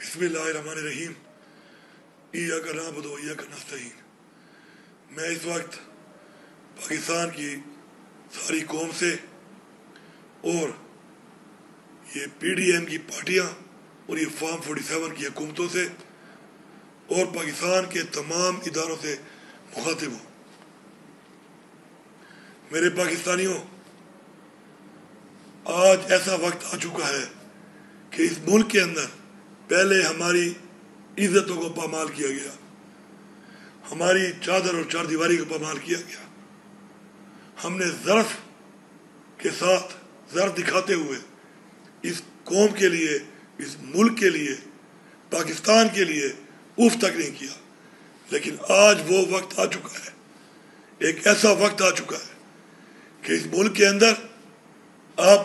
بسم اللہ الرحمن الرحیم ایاک نعبد و ایاک نستعین۔ میں اس وقت پاکستان کی ساری قوم سے اور یہ پی ڈی ایم کی پارٹیاں اور یہ فارم 47 کی حکومتوں سے اور پاکستان کے تمام اداروں سے مخاطب ہوں۔ میرے پاکستانیوں، آج ایسا وقت آ چکا ہے کہ اس ملک کے اندر پہلے ہماری عزتوں کو پامال کیا گیا، ہماری چادر اور چار دیواری کو پامال کیا گیا۔ ہم نے ظرف کے ساتھ ظرف دکھاتے ہوئے اس قوم کے لیے، اس ملک کے لیے، پاکستان کے لیے اف تک نہیں کیا۔ لیکن آج وہ وقت آ چکا ہے، ایک ایسا وقت آ چکا ہے کہ اس ملک کے اندر آپ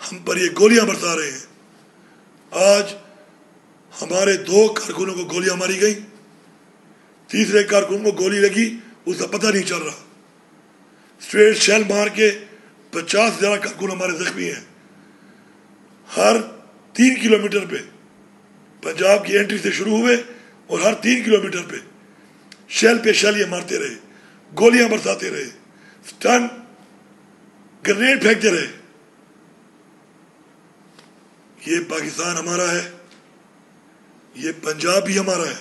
ہم پر یہ گولیاں برسا رہے ہیں۔ آج ہمارے 2 کارکنوں کو گولیاں ماری گئیں، تیسرے کارکن کو گولی لگی، اس کا پتہ نہیں چل رہا۔ اسٹریٹ شیل مار کے 50 سے زیادہ کارکن ہمارے زخمی ہیں۔ ہر 3 کلومیٹر پہ پنجاب کی انٹری سے شروع ہوئے اور ہر 3 کلومیٹر پہ شیل یہ مارتے رہے، گولیاں برساتے رہے، سٹن گرنیڈ پھینکتے رہے۔ یہ پاکستان ہمارا ہے، یہ پنجاب بھی ہمارا ہے،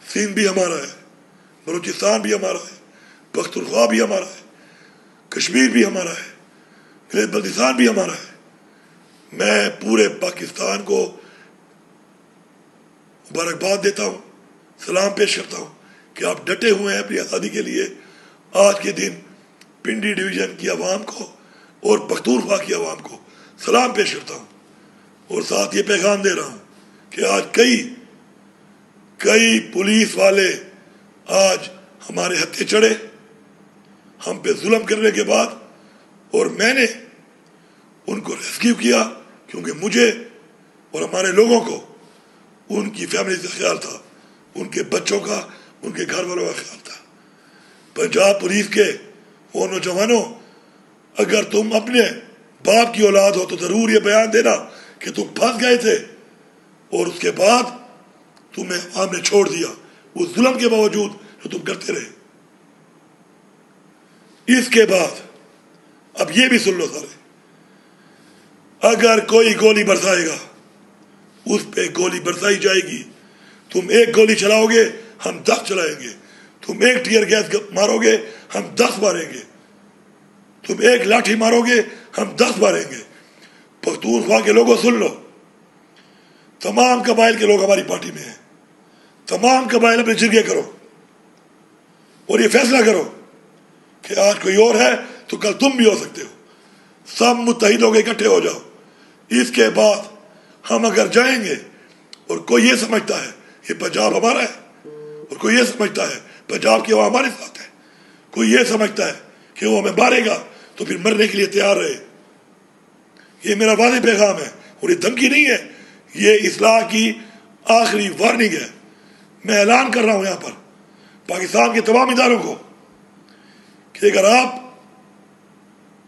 سندھ بھی ہمارا ہے، بلوچستان بھی ہمارا ہے، پختونخوا بھی ہمارا ہے، کشمیر بھی ہمارا ہے، گلیت بلتستان بھی ہمارا ہے۔ میں پورے پاکستان کو مبارکباد دیتا ہوں، سلام پیش کرتا ہوں کہ آپ ڈٹے ہوئے ہیں اپنی آزادی کے لیے۔ آج کے دن پنڈی ڈویژن کی عوام کو اور پختونخوا کی عوام کو سلام پیش کرتا ہوں، اور ساتھ یہ پیغام دے رہا ہوں کہ آج کئی پولیس والے آج ہمارے ہتھے چڑھے ہم پہ ظلم کرنے کے بعد، اور میں نے ان کو ریسکیو کیا کیونکہ مجھے اور ہمارے لوگوں کو ان کی فیملی سے خیال تھا، ان کے بچوں کا، ان کے گھر والوں کا خیال تھا۔ پنجاب پولیس کے وہ نوجوانوں، اگر تم اپنے باپ کی اولاد ہو تو ضرور یہ بیان دینا کہ تم پھنس گئے تھے اور اس کے بعد تمہیں عوام نے چھوڑ دیا، اس ظلم کے باوجود جو تم کرتے رہے۔ اس کے بعد اب یہ بھی سن لو سارے، اگر کوئی گولی برسائے گا اس پہ گولی برسائی جائے گی۔ تم 1 گولی چلاؤ گے ہم 10 چلائیں گے، تم 1 ٹیئر گیس مارو گے ہم 10 ماریں گے، تم 1 لاٹھی مارو گے ہم 10 ماریں گے۔ پختونخوا کے لوگوں سن لو، تمام قبائل کے لوگ ہماری پارٹی میں ہیں، تمام قبائل اپنے جرگے کرو اور یہ فیصلہ کرو کہ آج کوئی اور ہے تو کل تم بھی ہو سکتے ہو۔ سب متحد ہو کے اکٹھے ہو جاؤ۔ اس کے بعد ہم اگر جائیں گے اور کوئی یہ سمجھتا ہے یہ پنجاب ہمارا ہے، اور کوئی یہ سمجھتا ہے پنجاب کی عوام ہمارے ساتھ ہے، کوئی یہ سمجھتا ہے کہ وہ ہمیں مارے گا تو پھر مرنے کے لیے تیار رہے۔ یہ میرا واضح پیغام ہے اور یہ دھمکی نہیں ہے، یہ اصلاح کی آخری وارننگ ہے۔ میں اعلان کر رہا ہوں یہاں پر پاکستان کے تمام اداروں کو کہ اگر آپ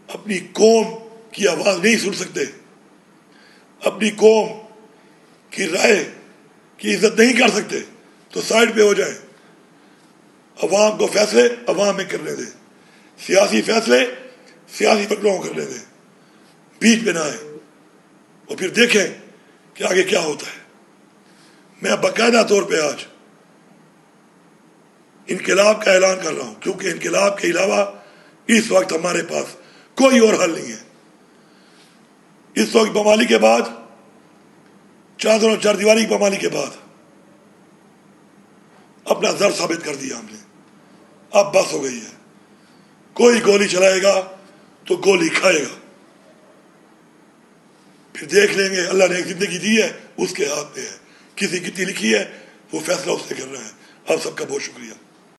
اپنی قوم کی آواز نہیں سن سکتے، اپنی قوم کی رائے کی عزت نہیں کر سکتے تو سائڈ پہ ہو جائیں۔ عوام کو فیصلے عوام میں کرنے دیں، سیاسی فیصلے سیاسی فکروں کو کرنے دیں، بیچ میں نہ آئیں، اور پھر دیکھیں کہ آگے کیا ہوتا ہے۔ میں باقاعدہ طور پہ آج انقلاب کا اعلان کر رہا ہوں، کیونکہ انقلاب کے علاوہ اس وقت ہمارے پاس کوئی اور حل نہیں ہے۔ اس وقت بمالی کے بعد، چادر اور چار دیواری کی بمالی کے بعد اپنا زر ثابت کر دیا ہم نے، اب بس ہو گئی ہے۔ کوئی گولی چلائے گا تو گولی کھائے گا، پھر دیکھ لیں گے۔ اللہ نے ایک زندگی دی ہے، اس کے ہاتھ میں ہے، کسی کتنی لکھی ہے وہ فیصلہ اس نے کرنا ہے۔ آپ سب کا بہت شکریہ۔